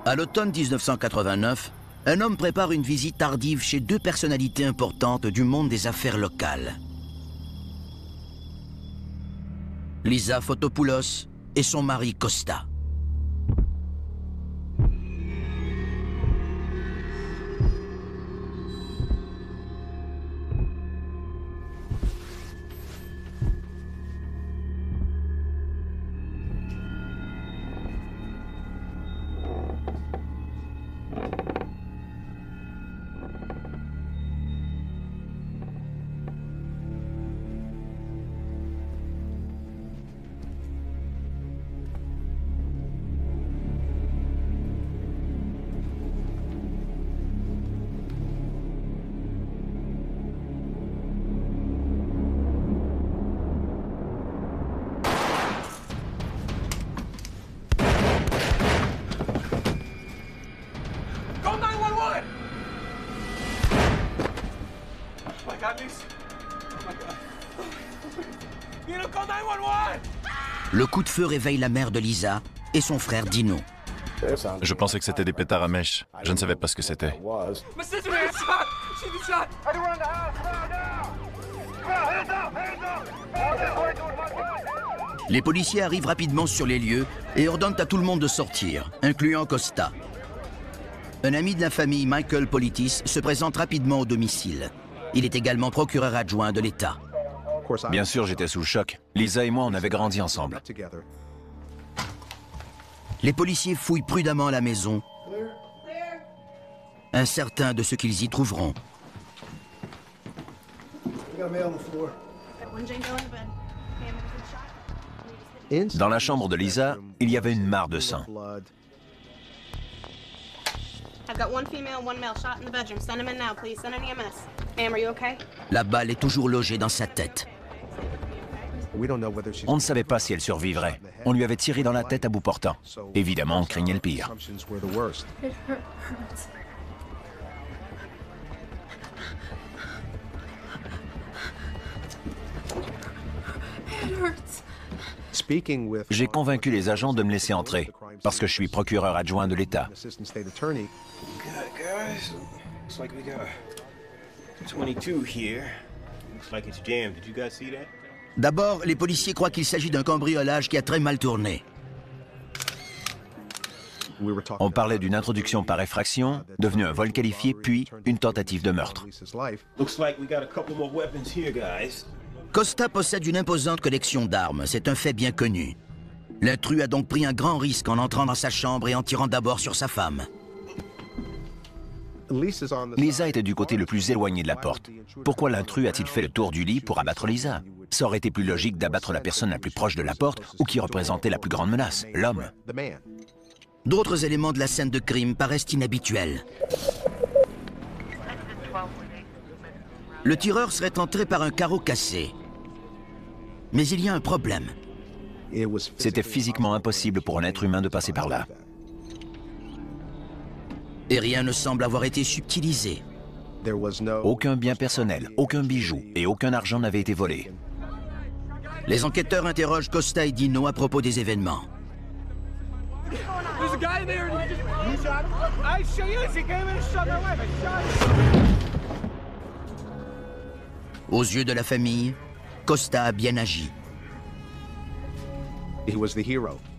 À l'automne 1989, un homme prépare une visite tardive chez deux personnalités importantes du monde des affaires locales. Lisa Fotopoulos et son mari Costa. Le coup de feu réveille la mère de Lisa et son frère Dino. Je pensais que c'était des pétards à mèche. Je ne savais pas ce que c'était. Les policiers arrivent rapidement sur les lieux et ordonnent à tout le monde de sortir, incluant Costa. Un ami de la famille, Michael Politis, se présente rapidement au domicile. Il est également procureur adjoint de l'État. Bien sûr, j'étais sous le choc. Lisa et moi, on avait grandi ensemble. Les policiers fouillent prudemment la maison, incertains de ce qu'ils y trouveront. Dans la chambre de Lisa, il y avait une mare de sang. La balle est toujours logée dans sa tête. On ne savait pas si elle survivrait. On lui avait tiré dans la tête à bout portant. Évidemment, on craignait le pire. J'ai convaincu les agents de me laisser entrer, parce que je suis procureur adjoint de l'État. D'abord, les policiers croient qu'il s'agit d'un cambriolage qui a très mal tourné. On parlait d'une introduction par effraction, devenue un vol qualifié, puis une tentative de meurtre. Costa possède une imposante collection d'armes, c'est un fait bien connu. L'intrus a donc pris un grand risque en entrant dans sa chambre et en tirant d'abord sur sa femme. Lisa était du côté le plus éloigné de la porte. Pourquoi l'intrus a-t-il fait le tour du lit pour abattre Lisa? Ça aurait été plus logique d'abattre la personne la plus proche de la porte ou qui représentait la plus grande menace, l'homme. D'autres éléments de la scène de crime paraissent inhabituels. Le tireur serait entré par un carreau cassé. Mais il y a un problème. C'était physiquement impossible pour un être humain de passer par là. Et rien ne semble avoir été subtilisé. Aucun bien personnel, aucun bijou et aucun argent n'avait été volé. Les enquêteurs interrogent Costa et Dino à propos des événements. Aux yeux de la famille, Costa a bien agi.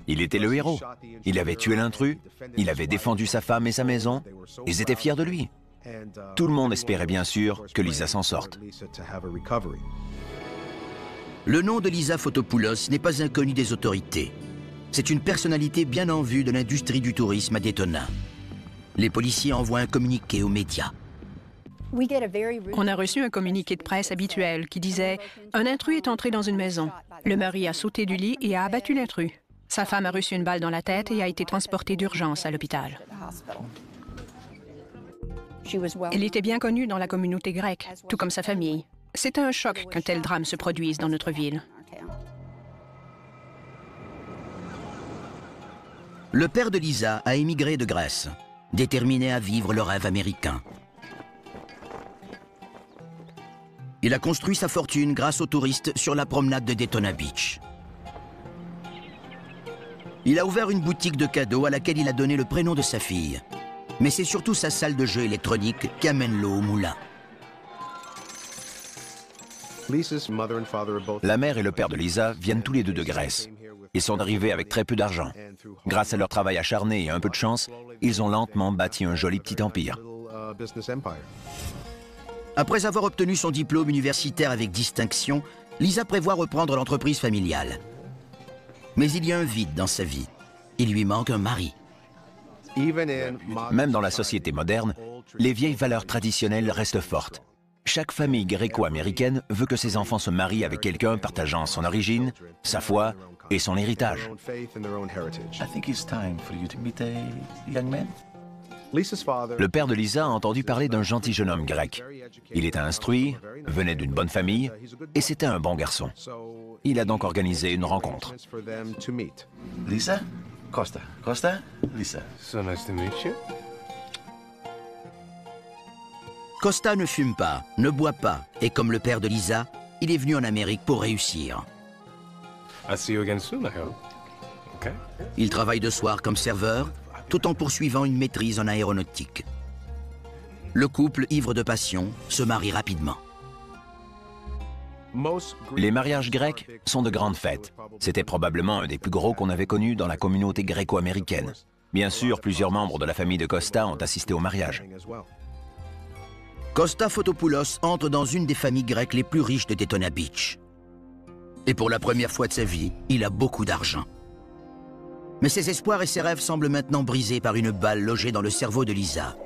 Il était le héros. Il avait tué l'intrus, il avait défendu sa femme et sa maison. Ils étaient fiers de lui. Tout le monde espérait bien sûr que Lisa s'en sorte. Le nom de Lisa Fotopoulos n'est pas inconnu des autorités. C'est une personnalité bien en vue de l'industrie du tourisme à Daytona. Les policiers envoient un communiqué aux médias. On a reçu un communiqué de presse habituel qui disait « Un intrus est entré dans une maison. Le mari a sauté du lit et a abattu l'intrus. Sa femme a reçu une balle dans la tête et a été transportée d'urgence à l'hôpital. » Elle était bien connue dans la communauté grecque, tout comme sa famille. C'est un choc qu'un tel drame se produise dans notre ville. Le père de Lisa a émigré de Grèce, déterminé à vivre le rêve américain. Il a construit sa fortune grâce aux touristes sur la promenade de Daytona Beach. Il a ouvert une boutique de cadeaux à laquelle il a donné le prénom de sa fille. Mais c'est surtout sa salle de jeux électronique qui amène l'eau au moulin. La mère et le père de Lisa viennent tous les deux de Grèce. Ils sont arrivés avec très peu d'argent. Grâce à leur travail acharné et un peu de chance, ils ont lentement bâti un joli petit empire. Après avoir obtenu son diplôme universitaire avec distinction, Lisa prévoit reprendre l'entreprise familiale. Mais il y a un vide dans sa vie. Il lui manque un mari. Même dans la société moderne, les vieilles valeurs traditionnelles restent fortes. Chaque famille gréco-américaine veut que ses enfants se marient avec quelqu'un partageant son origine, sa foi et son héritage. Le père de Lisa a entendu parler d'un gentil jeune homme grec. Il était instruit, venait d'une bonne famille et c'était un bon garçon. Il a donc organisé une rencontre. Lisa? Costa. Costa? Lisa. So nice to meet you. Costa ne fume pas, ne boit pas, et comme le père de Lisa, il est venu en Amérique pour réussir. I'll see you again soon, I hope. Okay. Il travaille de soir comme serveur, tout en poursuivant une maîtrise en aéronautique. Le couple, ivre de passion, se marie rapidement. Les mariages grecs sont de grandes fêtes. C'était probablement un des plus gros qu'on avait connus dans la communauté gréco-américaine. Bien sûr, plusieurs membres de la famille de Costa ont assisté au mariage. Costa Fotopoulos entre dans une des familles grecques les plus riches de Daytona Beach. Et pour la première fois de sa vie, il a beaucoup d'argent. Mais ses espoirs et ses rêves semblent maintenant brisés par une balle logée dans le cerveau de Lisa.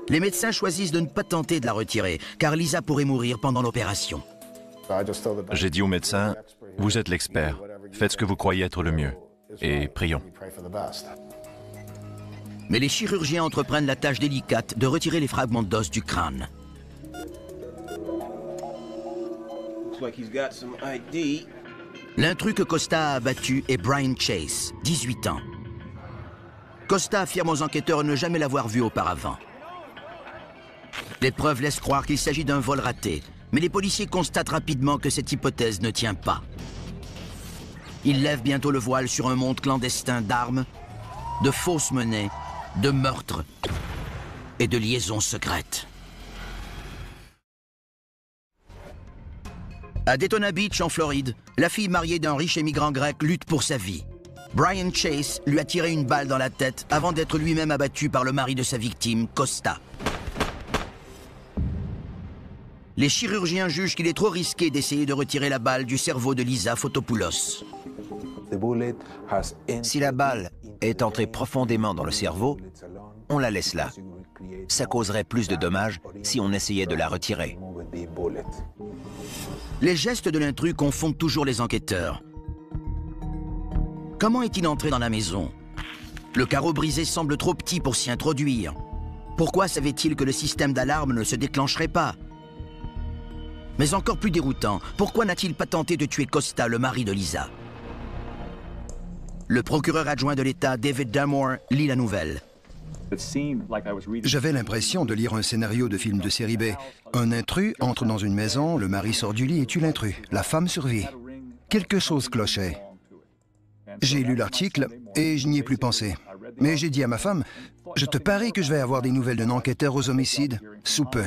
Les médecins choisissent de ne pas tenter de la retirer, car Lisa pourrait mourir pendant l'opération. J'ai dit au médecin, vous êtes l'expert, faites ce que vous croyez être le mieux, et prions. Mais les chirurgiens entreprennent la tâche délicate de retirer les fragments d'os du crâne. L'intrus que Costa a abattu est Brian Chase, 18 ans. Costa affirme aux enquêteurs ne jamais l'avoir vu auparavant. Les preuves laissent croire qu'il s'agit d'un vol raté, mais les policiers constatent rapidement que cette hypothèse ne tient pas. Ils lèvent bientôt le voile sur un monde clandestin d'armes, de fausses monnaies, de meurtres et de liaisons secrètes. À Daytona Beach, en Floride, la fille mariée d'un riche émigrant grec lutte pour sa vie. Brian Chase lui a tiré une balle dans la tête avant d'être lui-même abattu par le mari de sa victime, Costa. Les chirurgiens jugent qu'il est trop risqué d'essayer de retirer la balle du cerveau de Lisa Fotopoulos. Si la balle est entrée profondément dans le cerveau, on la laisse là. Ça causerait plus de dommages si on essayait de la retirer. Les gestes de l'intrus confondent toujours les enquêteurs. Comment est-il entré dans la maison? Le carreau brisé semble trop petit pour s'y introduire. Pourquoi savait-il que le système d'alarme ne se déclencherait pas? Mais encore plus déroutant, pourquoi n'a-t-il pas tenté de tuer Costa, le mari de Lisa? Le procureur adjoint de l'État, David Damore, lit la nouvelle. J'avais l'impression de lire un scénario de film de série B. Un intrus entre dans une maison, le mari sort du lit et tue l'intrus. La femme survit. Quelque chose clochait. J'ai lu l'article et je n'y ai plus pensé. Mais j'ai dit à ma femme, je te parie que je vais avoir des nouvelles d'un enquêteur aux homicides sous peu.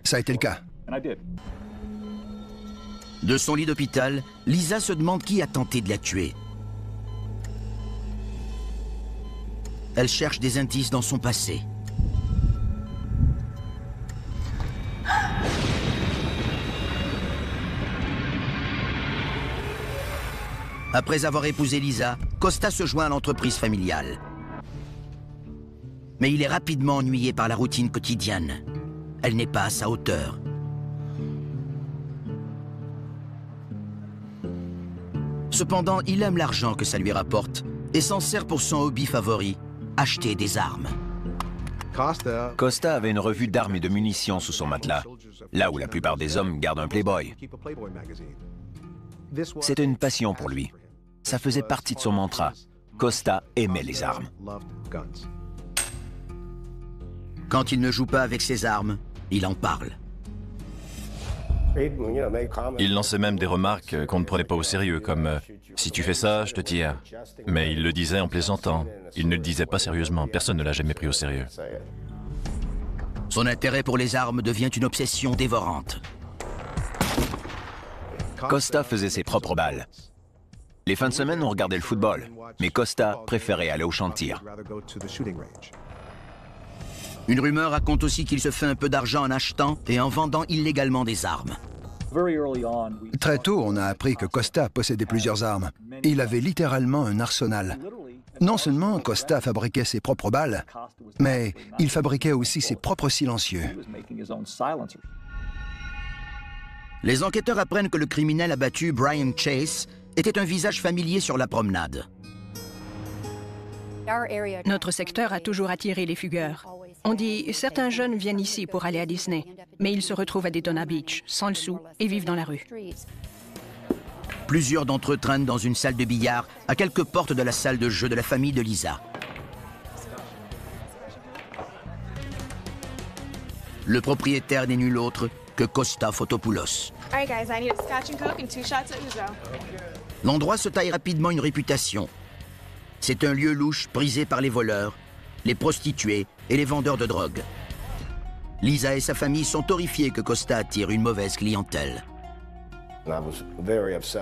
Ça a été le cas. De son lit d'hôpital, Lisa se demande qui a tenté de la tuer. Elle cherche des indices dans son passé. Après avoir épousé Lisa, Costa se joint à l'entreprise familiale. Mais il est rapidement ennuyé par la routine quotidienne. Elle n'est pas à sa hauteur. Cependant, il aime l'argent que ça lui rapporte et s'en sert pour son hobby favori, acheter des armes. Costa avait une revue d'armes et de munitions sous son matelas, là où la plupart des hommes gardent un Playboy. C'était une passion pour lui. Ça faisait partie de son mantra. Costa aimait les armes. Quand il ne joue pas avec ses armes, il en parle. Il lançait même des remarques qu'on ne prenait pas au sérieux, comme « si tu fais ça, je te tire ». Mais il le disait en plaisantant. Il ne le disait pas sérieusement. Personne ne l'a jamais pris au sérieux. Son intérêt pour les armes devient une obsession dévorante. Costa faisait ses propres balles. Les fins de semaine, on regardait le football, mais Costa préférait aller au champ de tir. Une rumeur raconte aussi qu'il se fait un peu d'argent en achetant et en vendant illégalement des armes. Très tôt, on a appris que Costa possédait plusieurs armes. Il avait littéralement un arsenal. Non seulement Costa fabriquait ses propres balles, mais il fabriquait aussi ses propres silencieux. Les enquêteurs apprennent que le criminel abattu Brian Chase était un visage familier sur la promenade. Notre secteur a toujours attiré les fugueurs. On dit, certains jeunes viennent ici pour aller à Disney, mais ils se retrouvent à Daytona Beach, sans le sou, et vivent dans la rue. Plusieurs d'entre eux traînent dans une salle de billard à quelques portes de la salle de jeu de la famille de Lisa. Le propriétaire n'est nul autre que Costa Fotopoulos. L'endroit se taille rapidement une réputation. C'est un lieu louche prisé par les voleurs, les prostituées et les vendeurs de drogue. Lisa et sa famille sont horrifiés que Costa attire une mauvaise clientèle.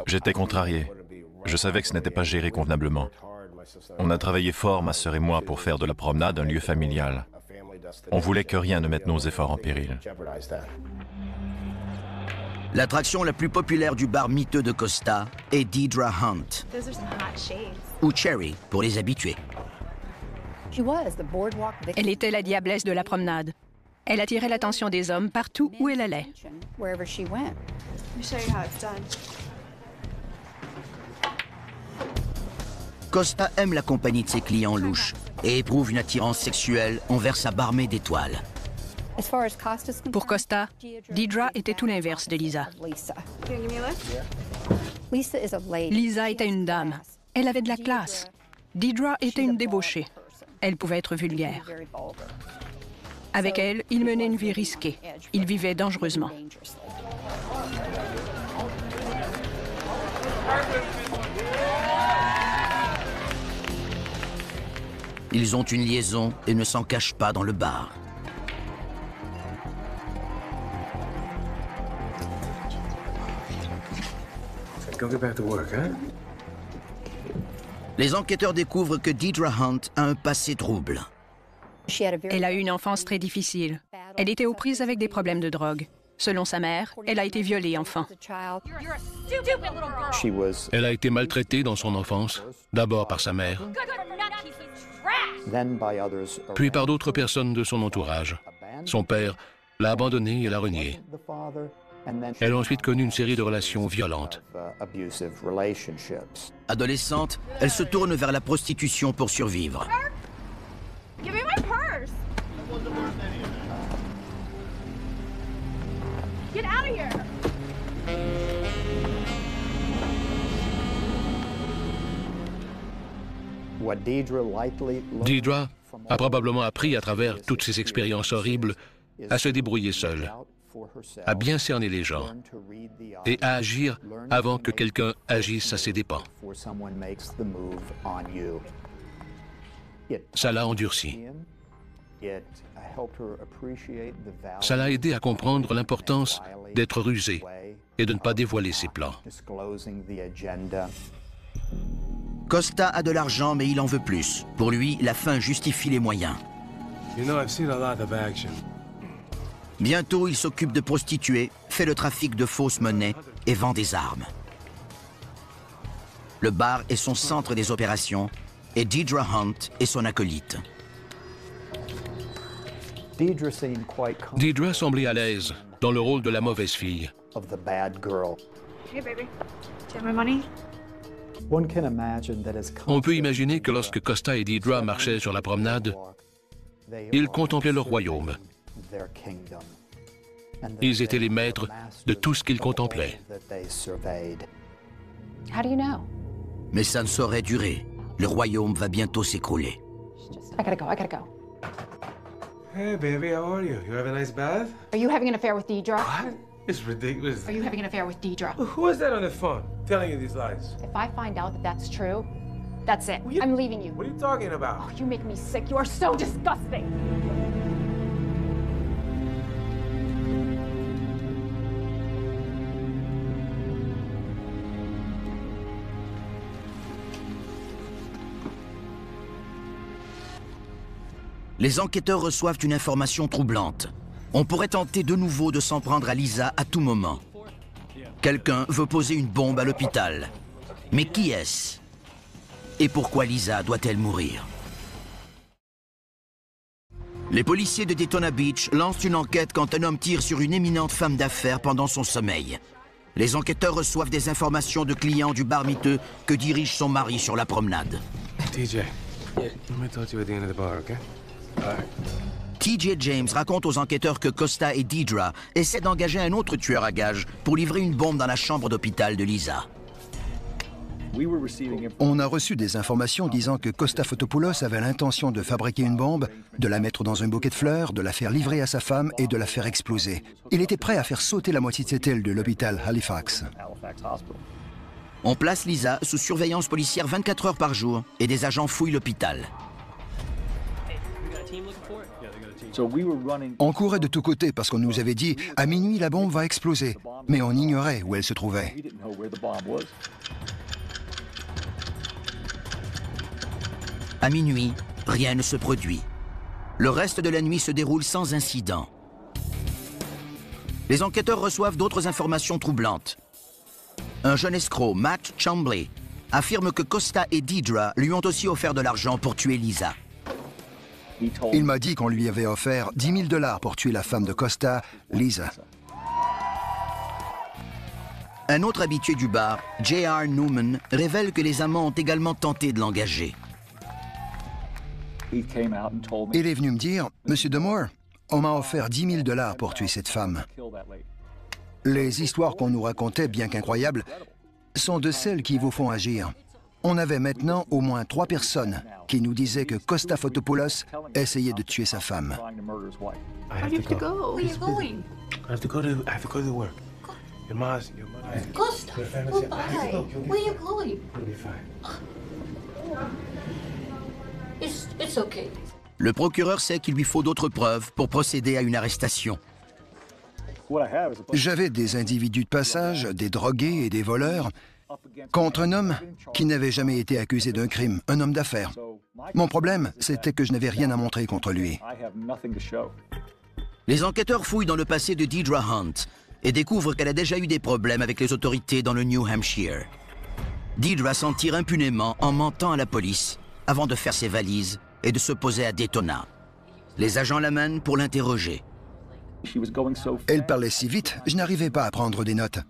J'étais contrarié. Je savais que ce n'était pas géré convenablement. On a travaillé fort, ma sœur et moi, pour faire de la promenade un lieu familial. On voulait que rien ne mette nos efforts en péril. L'attraction la plus populaire du bar miteux de Costa est Deidre Hunt, ou Cherry pour les habitués. Elle était la diablesse de la promenade. Elle attirait l'attention des hommes partout où elle allait. Costa aime la compagnie de ses clients louches et éprouve une attirance sexuelle envers sa barmaid d'étoiles. Pour Costa, Deidre était tout l'inverse de Lisa. Lisa était une dame. Elle avait de la classe. Deidre était une débauchée. Elle pouvait être vulgaire. Avec elle, il menait une vie risquée. Il vivait dangereusement. Ils ont une liaison et ne s'en cachent pas dans le bar. Les enquêteurs découvrent que Deidre Hunt a un passé trouble. Elle a eu une enfance très difficile. Elle était aux prises avec des problèmes de drogue. Selon sa mère, elle a été violée enfant. Elle a été maltraitée dans son enfance, d'abord par sa mère, puis par d'autres personnes de son entourage. Son père l'a abandonnée et l'a reniée. Elle a ensuite connu une série de relations violentes. Adolescente, elle se tourne vers la prostitution pour survivre. Deidre a probablement appris à travers toutes ces expériences horribles à se débrouiller seule, à bien cerner les gens et à agir avant que quelqu'un agisse à ses dépens. Ça l'a endurci. Ça l'a aidé à comprendre l'importance d'être rusé et de ne pas dévoiler ses plans. Costa a de l'argent, mais il en veut plus. Pour lui, la fin justifie les moyens. Bientôt, il s'occupe de prostituées, fait le trafic de fausses monnaies et vend des armes. Le bar est son centre des opérations et Deidre Hunt est son acolyte. Deidre semblait à l'aise dans le rôle de la mauvaise fille. Hey baby, do you have my money? On peut imaginer que lorsque Costa et Deidre marchaient sur la promenade, ils contemplaient leur royaume. Ils étaient les maîtres de tout ce qu'ils contemplaient. Mais ça ne saurait durer. Le royaume va bientôt s'écrouler. I gotta go. Hey baby, how are you? You have a nice bath? Are you having an affair with Deidre? What? It's ridiculous. Are you having an affair with Deidre? Who is that on the phone telling you these lies? If I find out that that's true, that's it. I'm leaving you. What are you talking about? Oh, you make me sick. You are so disgusting. Les enquêteurs reçoivent une information troublante. On pourrait tenter de nouveau de s'en prendre à Lisa à tout moment. Quelqu'un veut poser une bombe à l'hôpital. Mais qui est-ce? Et pourquoi Lisa doit-elle mourir? Les policiers de Daytona Beach lancent une enquête quand un homme tire sur une éminente femme d'affaires pendant son sommeil. Les enquêteurs reçoivent des informations de clients du bar miteux que dirige son mari sur la promenade. TJ, let me talk to you at the end of the bar, okay? All right. TJ James raconte aux enquêteurs que Costa et Deidre essaient d'engager un autre tueur à gages pour livrer une bombe dans la chambre d'hôpital de Lisa. On a reçu des informations disant que Costa Fotopoulos avait l'intention de fabriquer une bombe, de la mettre dans un bouquet de fleurs, de la faire livrer à sa femme et de la faire exploser. Il était prêt à faire sauter la moitié de cette aile de l'hôpital Halifax. On place Lisa sous surveillance policière 24 heures par jour et des agents fouillent l'hôpital. On courait de tous côtés parce qu'on nous avait dit « à minuit, la bombe va exploser », mais on ignorait où elle se trouvait. À minuit, rien ne se produit. Le reste de la nuit se déroule sans incident. Les enquêteurs reçoivent d'autres informations troublantes. Un jeune escroc, Matt Chambly, affirme que Costa et Deidre lui ont aussi offert de l'argent pour tuer Lisa. Il m'a dit qu'on lui avait offert 10 000 $ pour tuer la femme de Costa, Lisa. Un autre habitué du bar, J.R. Newman, révèle que les amants ont également tenté de l'engager. Il est venu me dire « Monsieur Demore, on m'a offert 10 000 $ pour tuer cette femme. » Les histoires qu'on nous racontait, bien qu'incroyables, sont de celles qui vous font agir. On avait maintenant au moins 3 personnes qui nous disaient que Costa Fotopoulos essayait de tuer sa femme. I have to go. Where are you going? I have to go to work. Your mother. Costa, goodbye. Where are you going? You'll be fine. It's okay. Le procureur sait qu'il lui faut d'autres preuves pour procéder à une arrestation. J'avais des individus de passage, des drogués et des voleurs, contre un homme qui n'avait jamais été accusé d'un crime, un homme d'affaires. Mon problème, c'était que je n'avais rien à montrer contre lui. Les enquêteurs fouillent dans le passé de Deidre Hunt et découvrent qu'elle a déjà eu des problèmes avec les autorités dans le New Hampshire. Deidre s'en tire impunément en mentant à la police avant de faire ses valises et de se poser à Daytona. Les agents l'amènent pour l'interroger. Elle parlait si vite, je n'arrivais pas à prendre des notes.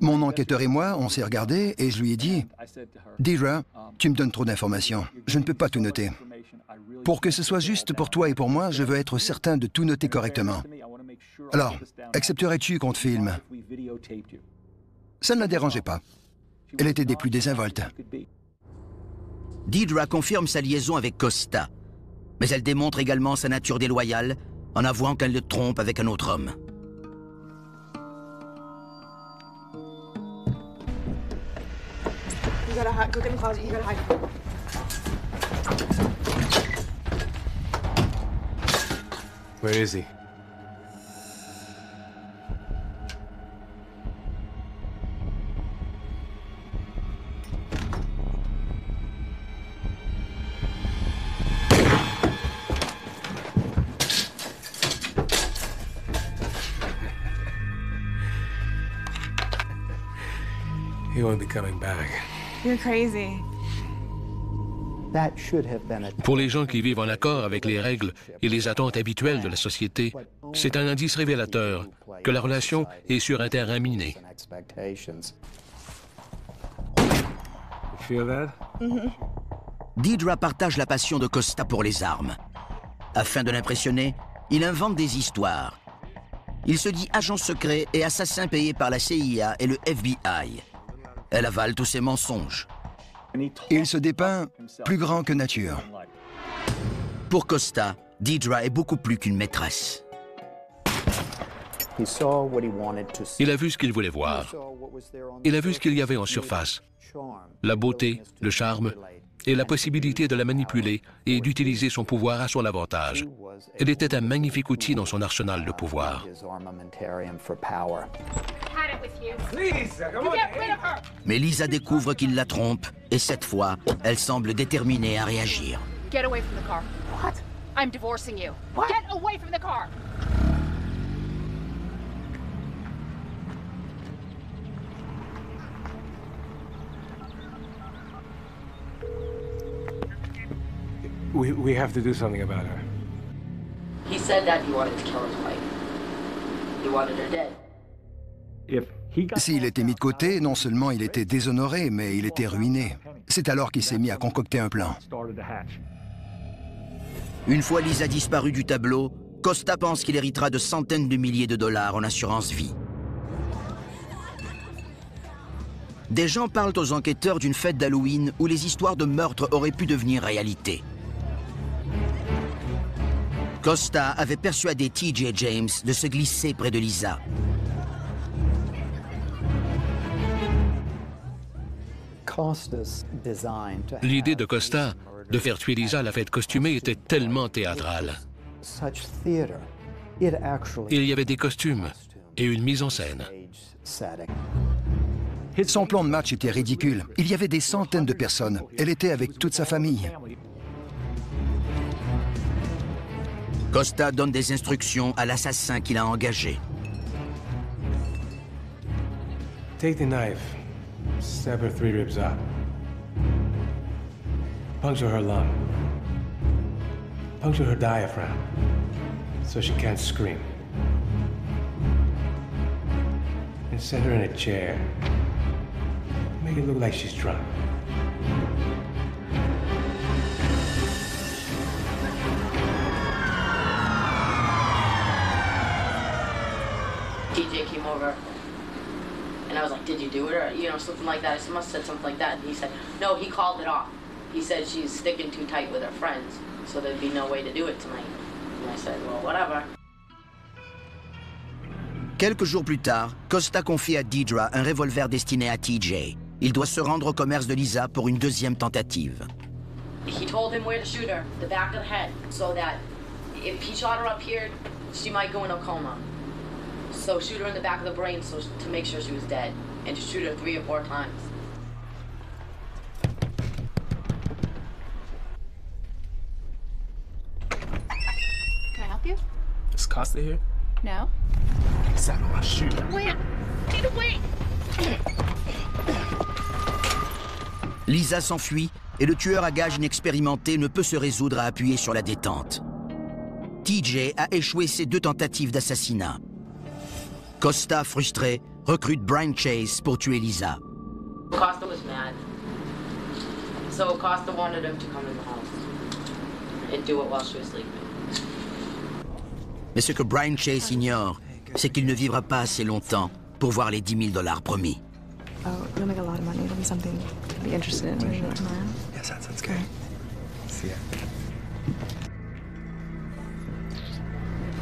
Mon enquêteur et moi, on s'est regardés et je lui ai dit « Deidre, tu me donnes trop d'informations. Je ne peux pas tout noter. Pour que ce soit juste pour toi et pour moi, je veux être certain de tout noter correctement. Alors, accepterais-tu qu'on te filme ?» Ça ne la dérangeait pas. Elle était des plus désinvoltes. Deidre confirme sa liaison avec Costa, mais elle démontre également sa nature déloyale en avouant qu'elle le trompe avec un autre homme. You gotta hide. Go get in the closet. You gotta hide. Where is he? He won't be coming back. You're crazy. Pour les gens qui vivent en accord avec les règles et les attentes habituelles de la société, c'est un indice révélateur que la relation est sur un terrain miné. You feel that? Deidre partage la passion de Costa pour les armes. Afin de l'impressionner, il invente des histoires. Il se dit agent secret et assassin payé par la CIA et le FBI. Elle avale tous ses mensonges. Il se dépeint plus grand que nature. Pour Costa, Deidre est beaucoup plus qu'une maîtresse. Il a vu ce qu'il voulait voir. Il a vu ce qu'il y avait en surface. La beauté, le charme et la possibilité de la manipuler et d'utiliser son pouvoir à son avantage. Elle était un magnifique outil dans son arsenal de pouvoir. Mais Lisa découvre qu'il la trompe et cette fois, elle semble déterminée à réagir. Get away from the car. What? I'm divorcing you. What? Get away from the car. We have to do something about her. He said that he wanted to kill his wife. He wanted her dead. S'il était mis de côté, non seulement il était déshonoré, mais il était ruiné. C'est alors qu'il s'est mis à concocter un plan. Une fois Lisa disparue du tableau, Costa pense qu'il héritera de centaines de milliers de dollars en assurance vie. Des gens parlent aux enquêteurs d'une fête d'Halloween où les histoires de meurtre auraient pu devenir réalité. Costa avait persuadé T.J. James de se glisser près de Lisa. L'idée de Costa de faire tuer Lisa à la fête costumée était tellement théâtrale. Il y avait des costumes et une mise en scène. Son plan de match était ridicule. Il y avait des centaines de personnes. Elle était avec toute sa famille. Costa donne des instructions à l'assassin qu'il a engagé. Take the knife. Stab her 3 ribs up. Puncture her lung. Puncture her diaphragm, so she can't scream. And set her in a chair. Make it look like she's drunk. TJ came over, and I was like, did you do it? Or, you know, something like that. I must have said something like that. And he said, no, he called it off. He said she's sticking too tight with her friends, so there'd be no way to do it tonight. And I said, well, whatever. Quelques jours plus tard, Costa confie à Deidre un revolver destiné à TJ. Il doit se rendre au commerce de Lisa pour une deuxième tentative. He told him where to shoot her, the back of the head, so that if he shot her up here, she might go in a coma. So shoot her in the back of the brain so to make sure she was dead, and to shoot her 3 or 4 times. Can I help you? Is Costa here? No. Sat on my shoe. Wait! Get away! Lisa s'enfuit et le tueur à gages inexpérimenté ne peut se résoudre à appuyer sur la détente. TJ a échoué ses 2 tentatives d'assassinat. Costa, frustré, recrute Brian Chase pour tuer Lisa. Costa was mad. So Costa wanted him to come in the house and do it while she was sleeping. Mais ce que Brian Chase ignore, c'est qu'il ne vivra pas assez longtemps pour voir les $10 000 promis. Oh, you'll make a lot of money. It'll be something to be interested in tomorrow. Yes, that sounds good. See ya.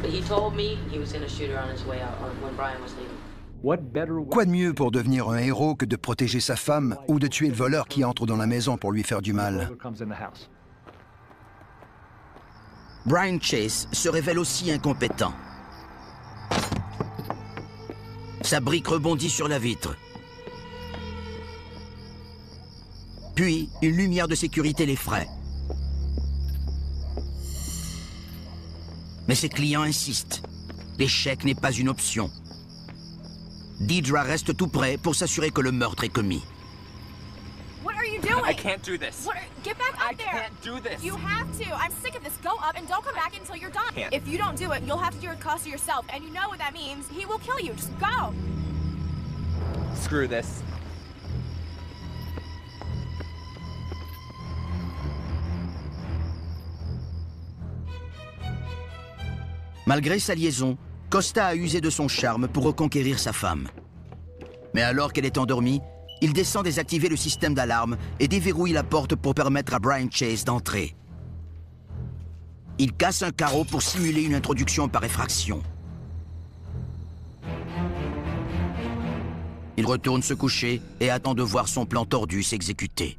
But he told me he was going to shoot her on his way out when Brian was leaving. Quoi de mieux pour devenir un héros que de protéger sa femme ou de tuer le voleur qui entre dans la maison pour lui faire du mal? Brian Chase se révèle aussi incompétent. Sa brique rebondit sur la vitre. Puis, une lumière de sécurité l'effraie. Mais ses clients insistent. L'échec n'est pas une option. Deidre reste tout près pour s'assurer que le meurtre est commis. What are you doing? I can't do this. Get back up there. I can't do this. You have to. I'm sick of this. Go up and don't come back until you're done. Can't. If you don't do it, you'll have to do it cost yourself. And you know what that means. He will kill you. Just go. Screw this. Malgré sa liaison, Costa a usé de son charme pour reconquérir sa femme. Mais alors qu'elle est endormie, il descend désactiver le système d'alarme et déverrouille la porte pour permettre à Brian Chase d'entrer. Il casse un carreau pour simuler une introduction par effraction. retourne se coucher et attend de voir son plan tordu s'exécuter.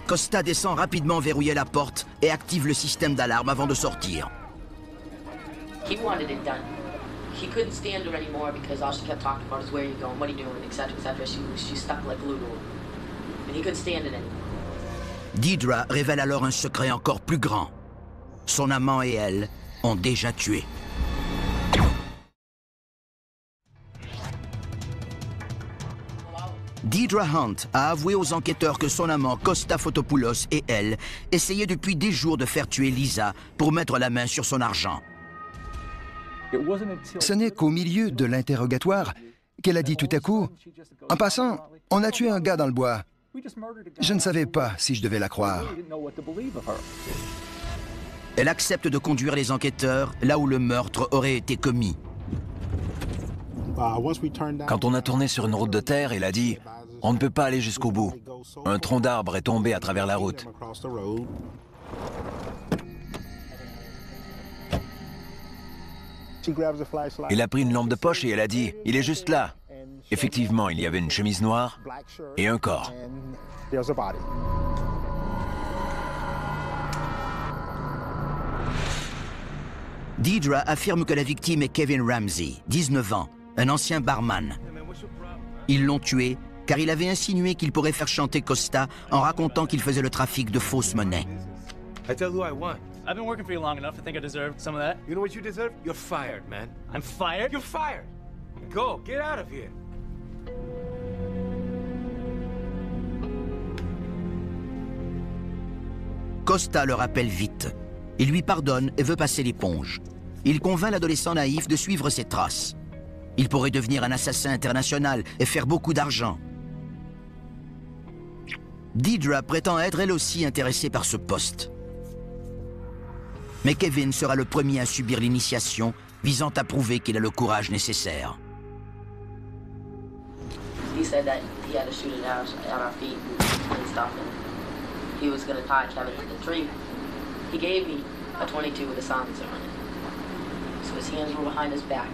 Costa descend rapidement verrouiller la porte et active le système d'alarme avant de sortir. He wanted it done. He couldn't stand her anymore because all she kept talking about is where you going, what are you doing, etc., etc. She stuck like glue to him. And he couldn't stand it anymore. Deidre révèle alors un secret encore plus grand. Son amant et elle ont déjà tué. Deidre Hunt a avoué aux enquêteurs que son amant Costa Fotopoulos et elle essayaient depuis des jours de faire tuer Lisa pour mettre la main sur son argent. Ce n'est qu'au milieu de l'interrogatoire qu'elle a dit tout à coup « En passant, on a tué un gars dans le bois. Je ne savais pas si je devais la croire. » Elle accepte de conduire les enquêteurs là où le meurtre aurait été commis. Quand on a tourné sur une route de terre, il a dit « On ne peut pas aller jusqu'au bout. Un tronc d'arbre est tombé à travers la route. » Il a pris une lampe de poche et elle a dit « Il est juste là. » Effectivement, il y avait une chemise noire et un corps. Deidre affirme que la victime est Kevin Ramsey, 19 ans, un ancien barman. Ils l'ont tué car il avait insinué qu'il pourrait faire chanter Costa en racontant qu'il faisait le trafic de fausses monnaies. I tell who I want. I've been working for you long enough to think I deserve some of that. You know what you deserve? You're fired, man. I'm fired? You're fired! Go, get out of here. Costa le rappelle vite. Il lui pardonne et veut passer l'éponge. Il convainc l'adolescent naïf de suivre ses traces. Il pourrait devenir un assassin international et faire beaucoup d'argent. Deidre prétend être elle aussi intéressée par ce poste. Mais Kevin sera le premier à subir l'initiation visant à prouver qu'il a le courage nécessaire. He said that he had to shoot it at our feet and stuff, and he was going to tie Kevin to the tree. He gave me a 22 with a silencer on it. So his hands were behind his back.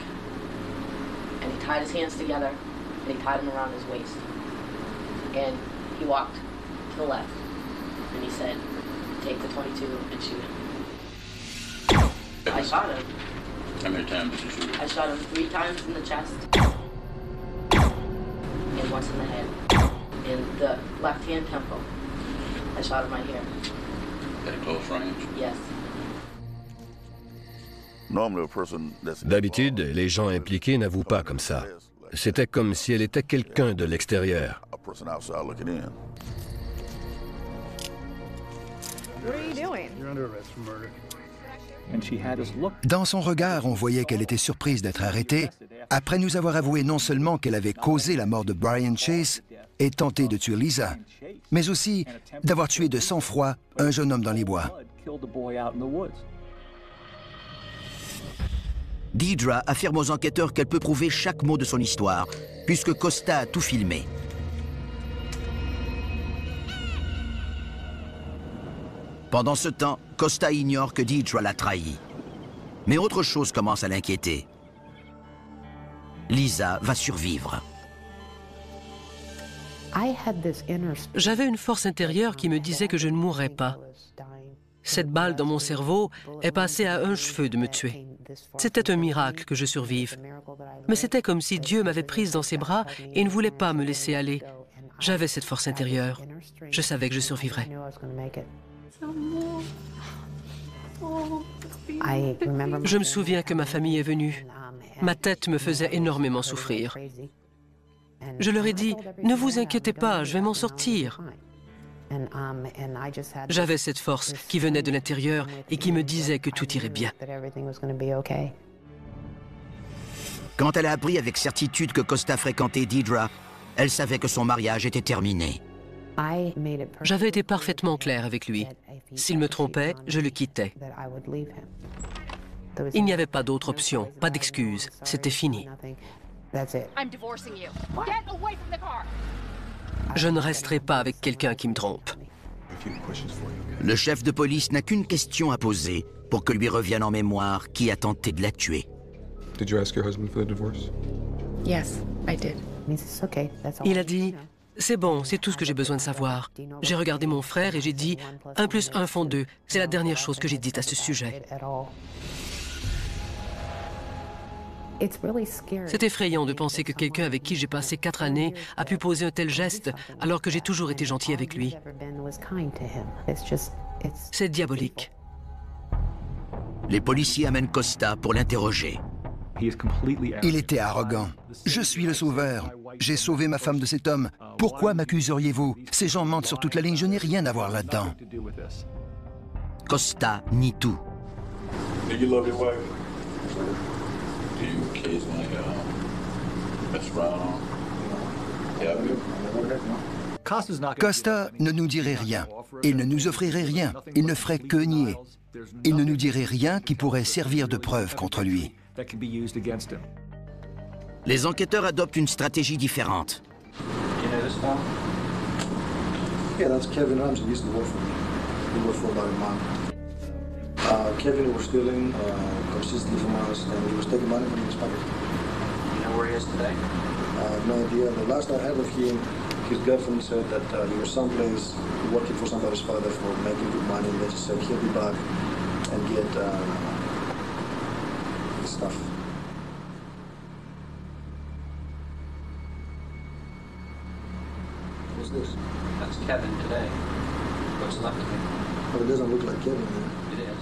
And he tied his hands together, and he tied them around his waist. And he walked to the left, and he said, take the 22 and shoot him. I shot him. How many times did you shoot him? I shot him 3 times in the chest, and once in the head, in the left-hand temple. I shot him right here. At a close range? Yes. D'habitude, les gens impliqués n'avouent pas comme ça. C'était comme si elle était quelqu'un de l'extérieur. What are you doing? You're under arrest for murder. Dans son regard, on voyait qu'elle était surprise d'être arrêtée après nous avoir avoué non seulement qu'elle avait causé la mort de Brian Chase et tenté de tuer Lisa, mais aussi d'avoir tué de sang-froid un jeune homme dans les bois. Deidre affirme aux enquêteurs qu'elle peut prouver chaque mot de son histoire, puisque Costa a tout filmé. Pendant ce temps, Costa ignore que Deidre l'a trahi. Mais autre chose commence à l'inquiéter. Lisa va survivre. J'avais une force intérieure qui me disait que je ne mourrais pas. Cette balle dans mon cerveau est passée à un cheveu de me tuer. C'était un miracle que je survive. Mais c'était comme si Dieu m'avait prise dans ses bras et ne voulait pas me laisser aller. J'avais cette force intérieure. Je savais que je survivrais. Je me souviens que ma famille est venue. Ma tête me faisait énormément souffrir. Je leur ai dit, ne vous inquiétez pas, je vais m'en sortir. J'avais cette force qui venait de l'intérieur et qui me disait que tout irait bien. Quand elle a appris avec certitude que Costa fréquentait Deidre, elle savait que son mariage était terminé. J'avais été parfaitement clair avec lui. S'il me trompait, je le quittais. Il n'y avait pas d'autre option, pas d'excuse. C'était fini. I'm divorcing you. Get away from the car. Je ne resterai pas avec quelqu'un qui me trompe. Le chef de police n'a qu'une question à poser pour que lui revienne en mémoire qui a tenté de la tuer. Did you ask your husband for the divorce? Yes, I did. Il a dit, c'est bon, c'est tout ce que j'ai besoin de savoir. J'ai regardé mon frère et j'ai dit, 1 + 1 font 2. C'est la dernière chose que j'ai dite à ce sujet. C'est effrayant de penser que quelqu'un avec qui j'ai passé 4 années a pu poser un tel geste alors que j'ai toujours été gentil avec lui. C'est diabolique. Les policiers amènent Costa pour l'interroger. Il était arrogant. Je suis le sauveur. J'ai sauvé ma femme de cet homme. Pourquoi m'accuseriez-vous? Ces gens mentent sur toute la ligne, je n'ai rien à voir là-dedans. Costa nie tout. Costa ne nous dirait rien. Il ne nous offrirait rien. Il ne ferait que nier. Il ne nous dirait rien qui pourrait servir de preuve contre lui. Les enquêteurs adoptent une stratégie différente. Kevin was stealing consistently from us, and he was taking money from his pocket. You know where he is today? No idea. The last I heard of him, his girlfriend said that he was someplace working for somebody's father for making good money, and they just said he'll be back and get his stuff. Who's this? That's Kevin today. What's left of him? Well, it doesn't look like Kevin. It is.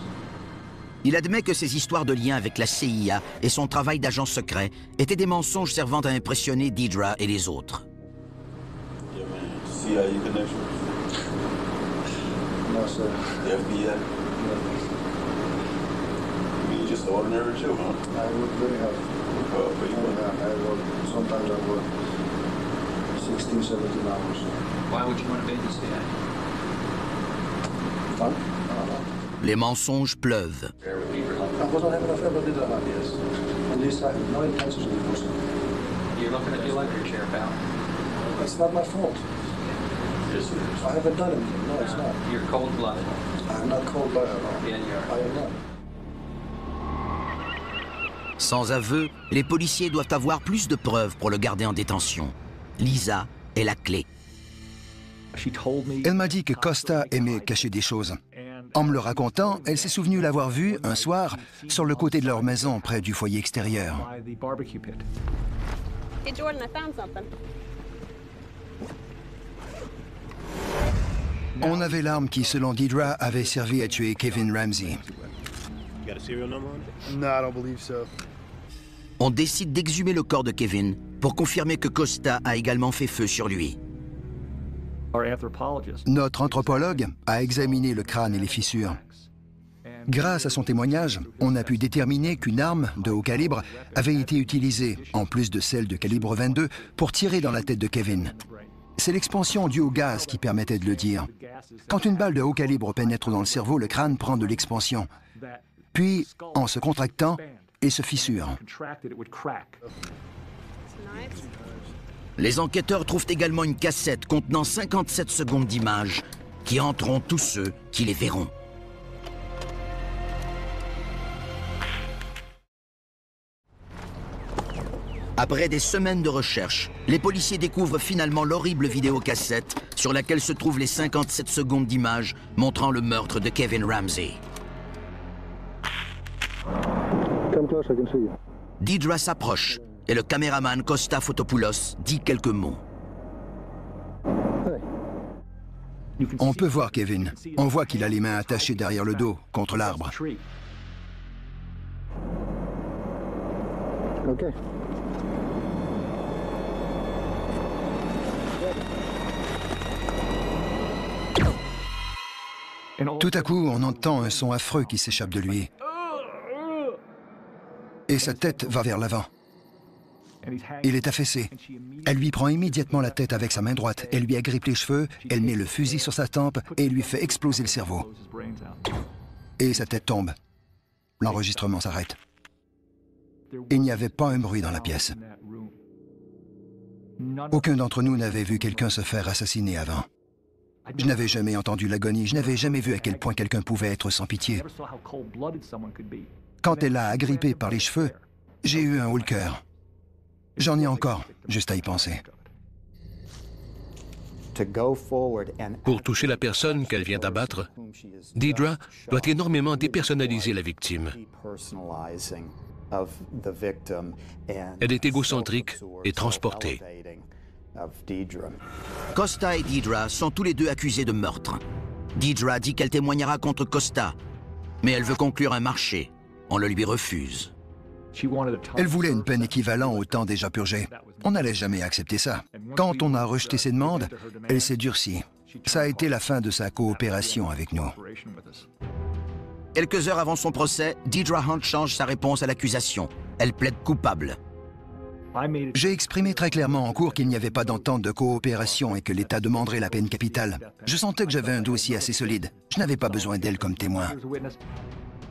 Il admet que ses histoires de lien avec la CIA et son travail d'agent secret étaient des mensonges servant à impressionner Deidre et les autres. CIA connection? No, sir. The FBI? No. You just ordinary too, huh? I work very hard. I work, sometimes I work 16, 17 hours. Why would you want to be in the CIA? Fun? Les mensonges pleuvent. I wasn't having a affair, but did I have, yes. At least I had no intentions of divorcing. You're looking at the electric chair, pal. It's not my fault. Yes, it is. I haven't done anything. No, it's not. You're cold-blooded. I'm not cold-blooded at all. Yeah, you are. I am not. Sans aveu, les policiers doivent avoir plus de preuves pour le garder en détention. Lisa est la clé. Elle m'a dit que Costa aimait cacher des choses. En me le racontant, elle s'est souvenue l'avoir vu, un soir, sur le côté de leur maison, près du foyer extérieur. Hey Jordan, I found something. On avait l'arme qui, selon Deidre, avait servi à tuer Kevin Ramsey. On décide d'exhumer le corps de Kevin pour confirmer que Costa a également fait feu sur lui. Notre anthropologue a examiné le crâne et les fissures. Grâce à son témoignage, on a pu déterminer qu'une arme de haut calibre avait été utilisée, en plus de celle de calibre 22, pour tirer dans la tête de Kevin. C'est l'expansion due au gaz qui permettait de le dire. Quand une balle de haut calibre pénètre dans le cerveau, le crâne prend de l'expansion. Puis, en se contractant, il se fissure. Les enquêteurs trouvent également une cassette contenant 57 secondes d'images qui hanteront tous ceux qui les verront. Après des semaines de recherche, les policiers découvrent finalement l'horrible vidéocassette sur laquelle se trouvent les 57 secondes d'images montrant le meurtre de Kevin Ramsey. Deidre s'approche et le caméraman Costa Fotopoulos dit quelques mots. On peut voir Kevin. On voit qu'il a les mains attachées derrière le dos, contre l'arbre. OK. Tout à coup, on entend un son affreux qui s'échappe de lui. Et sa tête va vers l'avant. Il est affaissé. Elle lui prend immédiatement la tête avec sa main droite. Elle lui agrippe les cheveux, elle met le fusil sur sa tempe et lui fait exploser le cerveau. Et sa tête tombe. L'enregistrement s'arrête. Il n'y avait pas un bruit dans la pièce. Aucun d'entre nous n'avait vu quelqu'un se faire assassiner avant. Je n'avais jamais entendu l'agonie, je n'avais jamais vu à quel point quelqu'un pouvait être sans pitié. Quand elle l'a agrippé par les cheveux, j'ai eu un haut le cœur. J'en ai encore, juste à y penser. Pour toucher la personne qu'elle vient d'abattre, Deidre doit énormément dépersonnaliser la victime. Elle est égocentrique et transportée. Costa et Deidre sont tous les deux accusés de meurtre. Deidre dit qu'elle témoignera contre Costa, mais elle veut conclure un marché. On le lui refuse. Elle voulait une peine équivalente au temps déjà purgé. On n'allait jamais accepter ça. Quand on a rejeté ses demandes, elle s'est durcie. Ça a été la fin de sa coopération avec nous. Quelques heures avant son procès, Deidre Hunt change sa réponse à l'accusation. Elle plaide coupable. J'ai exprimé très clairement en cours qu'il n'y avait pas d'entente de coopération et que l'État demanderait la peine capitale. Je sentais que j'avais un dossier assez solide. Je n'avais pas besoin d'elle comme témoin.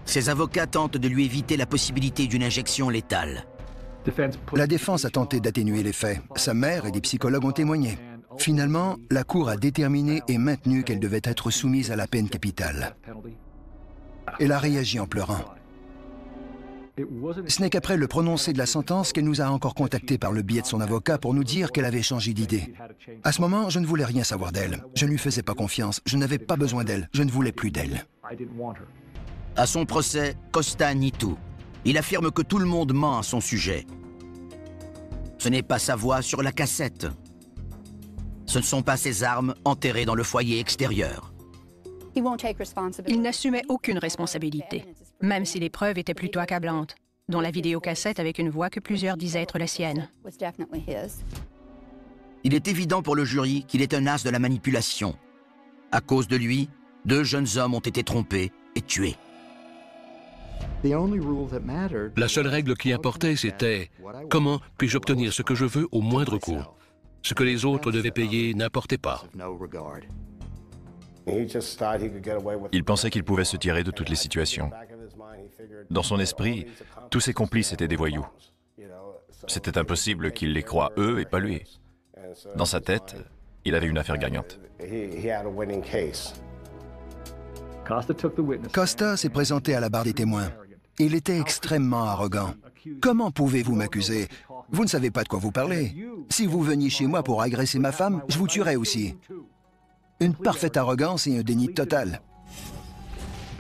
Ses avocats tentent de lui éviter la possibilité d'une injection létale. La défense a tenté d'atténuer les faits. Sa mère et des psychologues ont témoigné. Finalement, la Cour a déterminé et maintenu qu'elle devait être soumise à la peine capitale. Elle a réagi en pleurant. Ce n'est qu'après le prononcé de la sentence qu'elle nous a encore contactés par le biais de son avocat pour nous dire qu'elle avait changé d'idée. À ce moment, je ne voulais rien savoir d'elle. Je ne lui faisais pas confiance. Je n'avais pas besoin d'elle. Je ne voulais plus d'elle. À son procès, Costa nie tout. Il affirme que tout le monde ment à son sujet. Ce n'est pas sa voix sur la cassette. Ce ne sont pas ses armes enterrées dans le foyer extérieur. Il n'assumait aucune responsabilité, même si les preuves étaient plutôt accablantes, dont la vidéocassette avec une voix que plusieurs disaient être la sienne. Il est évident pour le jury qu'il est un as de la manipulation. À cause de lui, 2 jeunes hommes ont été trompés et tués. La seule règle qui importait, c'était « Comment puis-je obtenir ce que je veux au moindre coût ?» Ce que les autres devaient payer n'importait pas. Il pensait qu'il pouvait se tirer de toutes les situations. Dans son esprit, tous ses complices étaient des voyous. C'était impossible qu'il les croie eux et pas lui. Dans sa tête, il avait une affaire gagnante. Costa s'est présenté à la barre des témoins. Il était extrêmement arrogant. « Comment pouvez-vous m'accuser? Vous ne savez pas de quoi vous parlez. Si vous veniez chez moi pour agresser ma femme, je vous tuerais aussi. » Une parfaite arrogance et un déni total.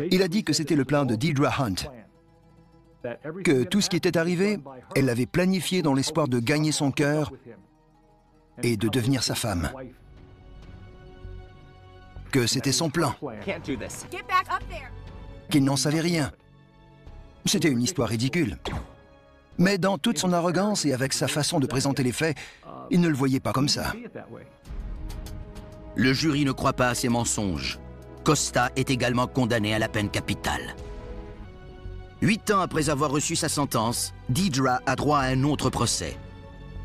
Il a dit que c'était le plan de Deidre Hunt. Que tout ce qui était arrivé, elle l'avait planifié dans l'espoir de gagner son cœur et de devenir sa femme. Que c'était son plan. Qu'il n'en savait rien. C'était une histoire ridicule. Mais dans toute son arrogance et avec sa façon de présenter les faits, il ne le voyait pas comme ça. Le jury ne croit pas à ces mensonges. Costa est également condamné à la peine capitale. 8 ans après avoir reçu sa sentence, Deidre a droit à un autre procès.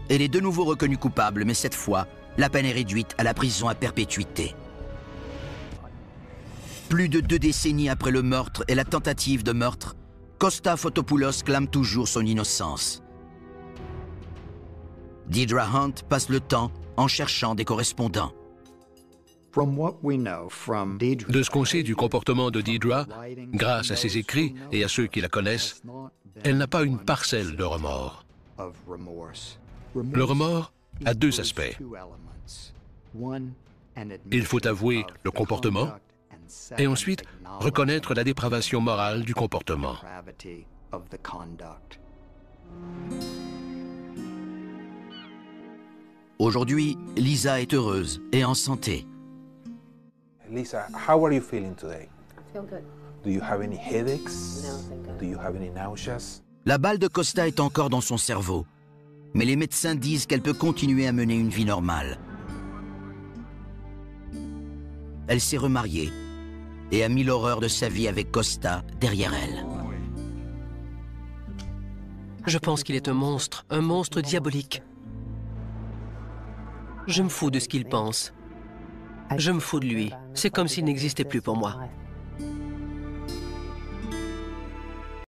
Elle est de nouveau reconnue coupable, mais cette fois, la peine est réduite à la prison à perpétuité. Plus de 2 décennies après le meurtre et la tentative de meurtre, Costa Fotopoulos clame toujours son innocence. Deidre Hunt passe le temps en cherchant des correspondants. De ce qu'on sait du comportement de Deidre, grâce à ses écrits et à ceux qui la connaissent, elle n'a pas une parcelle de remords. Le remords a 2 aspects. Il faut avouer le comportement et ensuite reconnaître la dépravation morale du comportement. Aujourd'hui, Lisa est heureuse et en santé. Lisa, how are you feeling today? I feel good. Do you have any headaches? No, thank God. Do you have any nausea? La balle de Costa est encore dans son cerveau, mais les médecins disent qu'elle peut continuer à mener une vie normale. Elle s'est remariée et a mis l'horreur de sa vie avec Costa derrière elle. Je pense qu'il est un monstre diabolique. Je me fous de ce qu'il pense. Je me fous de lui. C'est comme s'il n'existait plus pour moi.